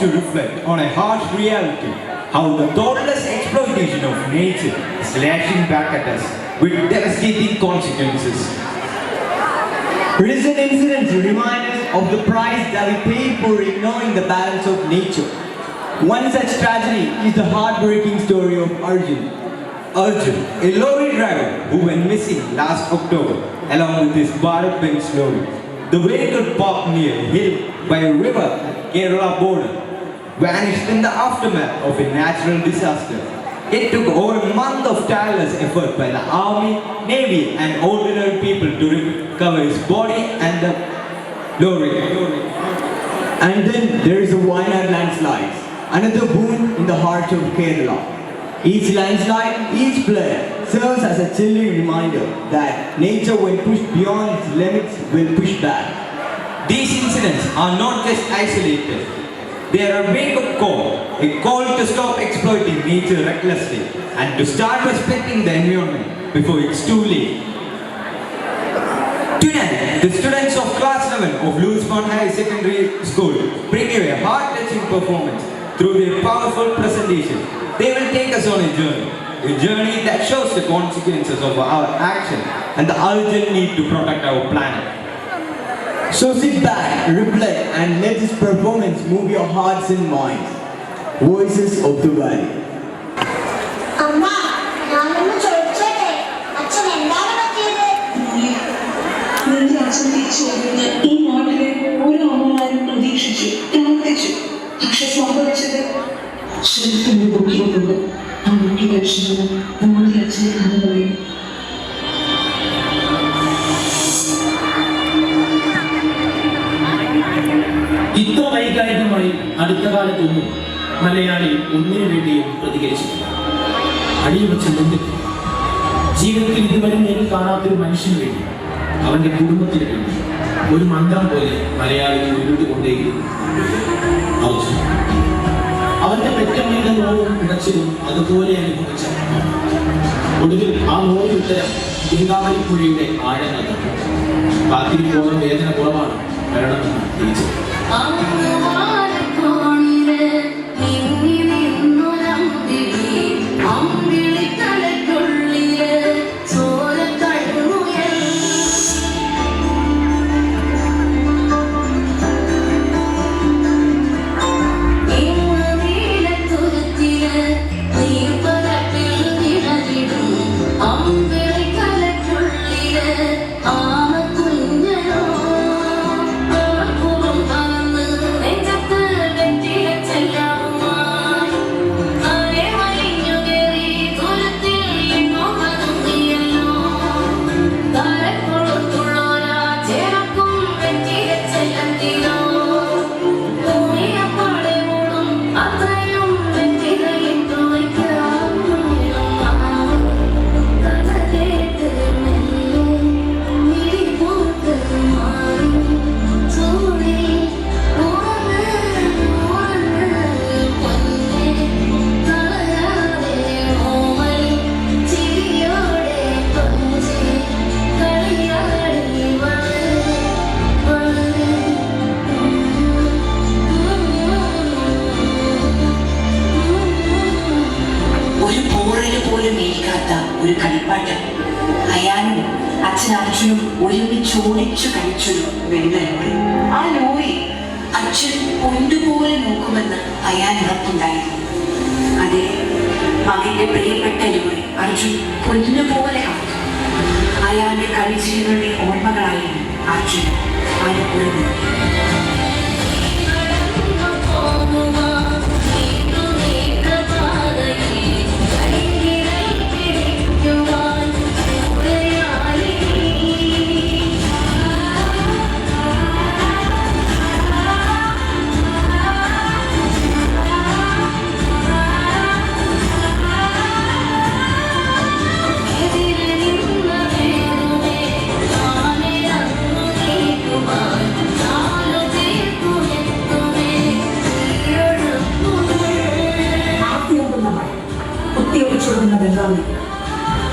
to reflect on a harsh reality, how the thoughtless exploitation of nature is lashing back at us with devastating consequences. Recent incidents remind us of the price that we pay for ignoring the balance of nature. One such tragedy is the heartbreaking story of Arjun. Arjun, a lorry driver who went missing last October along with his Bharat Benz lorry. The vehicle parked near a hill by a river at Kerala border vanished in the aftermath of a natural disaster. It took over a month of tireless effort by the army, navy and ordinary people to recover his body and the lorry. And then there is a Wayanad landslide, another wound in the heart of Kerala. Each landslide, each flare serves as a chilling reminder that nature, when pushed beyond its limits, will push back. These incidents are not just isolated. They are a wake-up call, a call to stop exploiting nature recklessly and to start respecting the environment before it's too late. Tonight, the students of Class 11 of Lewisburn High Secondary School bring you a heart-touching performance through their powerful presentation. They will take us on a journey that shows the consequences of our action and the urgent need to protect our planet. So sit back, reflect, and let this performance move your hearts and minds. Voices of the Valley. അമ്മ, ഞാനൊന്ന് ചോദിച്ചോട്ടെ, അച്ഛൻ എന്താണ് പറ്റിയത്? നിന്റെ അച്ഛൻ തിരിച്ചു വരുമെന്ന് ഈ നാട്ടിലെ ഓരോ അമ്മമാരും പ്രതീക്ഷിച്ചു, പ്രാർത്ഥിച്ചു. പക്ഷെ സംഭവിച്ചത് ശരിക്കും ബുദ്ധിമുട്ടുണ്ട്. ആ മുഖ്യ ദർശനം നമ്മുടെ അച്ഛനെ കഥ പറയും. ഇത്ര വൈകാരികമായി അടുത്ത കാലത്തൊന്നും മലയാളി ഒന്നിനു വേണ്ടിയും പ്രതികരിച്ചിട്ടില്ല. അടിയുവച്ച് മുന്നിട്ട് ജീവിതത്തിൽ ഇതുവരെ നേരിൽ കാണാത്തൊരു മനുഷ്യന് വേണ്ടി, അവന്റെ കുടുംബത്തിന് വേണ്ടി ഒരു മന്ത്രം പോലെ മലയാളികൾ ഉരുട്ടുകൊണ്ടേയിരുന്നു അർജുൻ. അവന്റെ പെറ്റമ്മയുടെ നോവും ഉടച്ചിലും അതുപോലെ അനുഭവിച്ച ഒടുവിൽ ആ നോവ് ഉത്തരം ഗംഗാവലിപ്പുഴയുടെ ആഴങ്ങൾ. കാത്തിരിപ്പോളം വേദന കുറവാണ് വരണമെന്ന് തിരിച്ചത്. ഒരു കളിപ്പാട്ടം അയാനും അച്ഛൻ അർജുനും ഒരുമിച്ച് ഓടിച്ചു കഴിച്ചൊരു വെള്ളലോറി. ആ ലോറി അച്ഛൻ പൊന്നുപോലെ നോക്കുമെന്ന് അയാൻ ഉറപ്പുണ്ടായിരുന്നു. അതെ, മകന്റെ പ്രിയപ്പെട്ട ലോറി അർജുൻ പൊന്നുപോലെ കാത്തു. അയാന്റെ കളിജീവികളുടെ ഓർമ്മകളായിരുന്നു അർജുൻ അനുഭവം.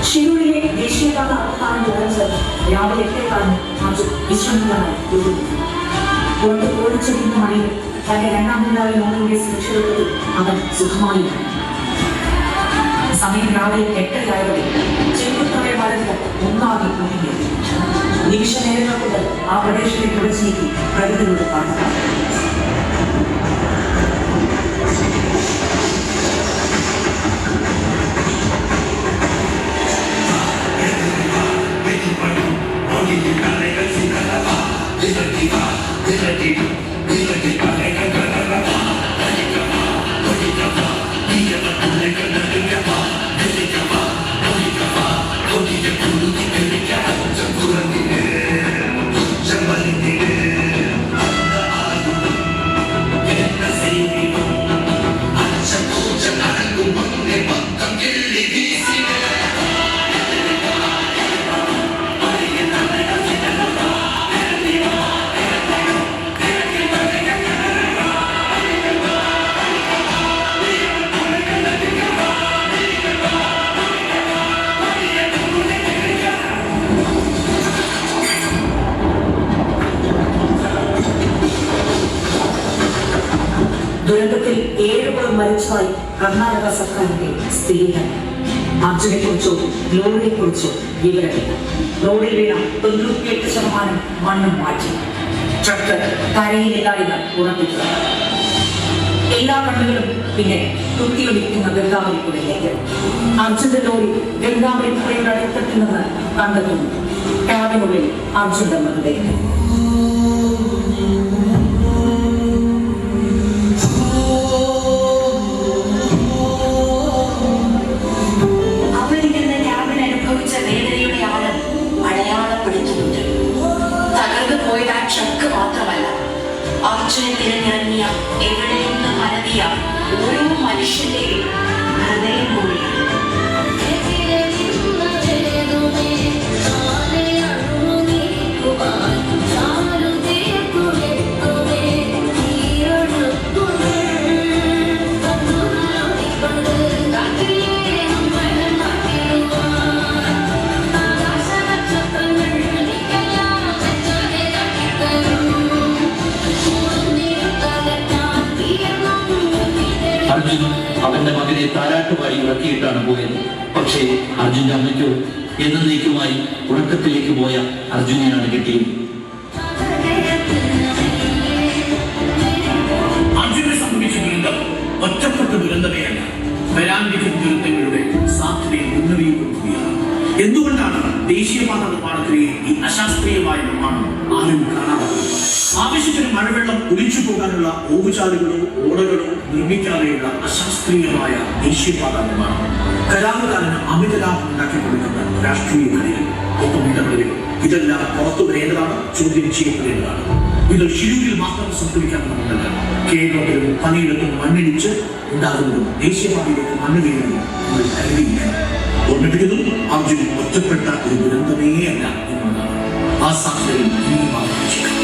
ഷിരൂരിലെ ദേശീയപാത അവസാനം തുടർന്ന് രാവിലെ 8 വിശ്രമിക്കാനായി കൊണ്ട് ഓടിച്ചെറിയുന്ന മഴയിൽ തന്റെ രണ്ടാമതായ നോണിയുടെ സുരക്ഷിതത്വത്തിൽ അവൻ സുഖമായി. സമയം രാവിലെ 8:30 ചെറുപ്പക്കാരെ വളരെ ഒന്നാകെ കുടുങ്ങി. നിമിഷ നേരങ്ങൾ കൊണ്ട് ആ പ്രദേശത്തെ തുടച്ചു നീക്കി പ്രകൃതിയോട് കാണുക. ദുരന്തത്തിൽ 7 പേർ മരിച്ചതായി കർണാടക സർക്കാരിന്റെ സ്ഥിരീകരണം. അർജുനെ കുറിച്ചോ ലോറിയെ കുറിച്ചോ വിവരമില്ല. റോഡിൽ വീണ 98% മണ്ണും മാറ്റി. ട്രക്ക് കരയിലില്ല എന്ന് ഉറപ്പിക്കുക. എല്ലാ കണ്ണുകളും പിന്നെ തുത്തിയൊലിക്കുന്ന ഗംഗാവലിപ്പുഴയിലേക്ക്. അർജുന്റെ ലോറി ഗംഗാവലിപ്പുഴയുടെ അടിത്തട്ടിൽ നിന്ന് കണ്ടെത്തുന്നു. ക്യാബിനുള്ളിൽ അർജുന്റെ മൃതദേഹം. അർജുനെ തിരഞ്ഞിറങ്ങിയ എവിടെ നിന്ന് മരതിയ ഓരോ മനുഷ്യന്റെയും ഹൃദയം കൂടിയാണ്. അർജുൻ അവന്റെ മകനെ താരാട്ടുപാടി ഉറക്കിയിട്ടാണ് പോയത്. പക്ഷേ അർജുന്റെ അമ്മയ്ക്കോ എന്നേക്കുമായി ഉറക്കത്തിലേക്ക് പോയ അർജുനെയാണ് കിട്ടിയത്. അർജുനെ സംഭവിച്ച ദുരന്തം ഒറ്റപ്പെട്ട ദുരന്തമേയല്ല, വരാനിരിക്കുന്ന ദുരന്തങ്ങളുടെ സാധ്യതയെ മുന്നറിയിപ്പ് കൊടുക്കുകയാണ്. എന്തുകൊണ്ടാണ് ദേശീയപാത നിർമ്മാണത്തിലെ ഈ അശാസ്ത്രീയമായ നിർമ്മാണം ആരും കാണാത്തത്? ആവശ്യത്തിന് മഴവെള്ളം ഒലിച്ചു പോകാനുള്ള ഓവുചാലുകളോ ഓടകളോ നിർമ്മിക്കാതെയുള്ള അശാസ്ത്രീയമായ ദേശീയപാത നിർമ്മാണം കരാറുകാരന് അമിത ലാഭം ഉണ്ടാക്കിക്കൊടുക്കുന്ന രാഷ്ട്രീയ കളികൾ, ഒപ്പം ഇടപെടലുകൾ, ഇതെല്ലാം പുറത്തു വരേണ്ടതാണ്, ചോദ്യം ചെയ്യപ്പെടേണ്ടതാണ്. ഇത് ഷിരൂരിൽ മാത്രം സംഭവിക്കാവുന്നതല്ല. കേരളത്തിലും പലയിടത്തും മണ്ണിടിച്ച് ഉണ്ടാകുന്നതും ദേശീയപാതയിലേക്ക് മണ്ണ് വീഴുന്നതും നമ്മൾ കരുതിയിരിക്കണം. ഓർമ്മിപ്പിക്കുന്നു, അർജുൻ ഒറ്റപ്പെട്ട ഒരു ദുരന്തമേ അല്ല എന്നുള്ളതാണ്. ആ സാധ്യതയിൽ ഇനിയും ആലോചിക്കണം.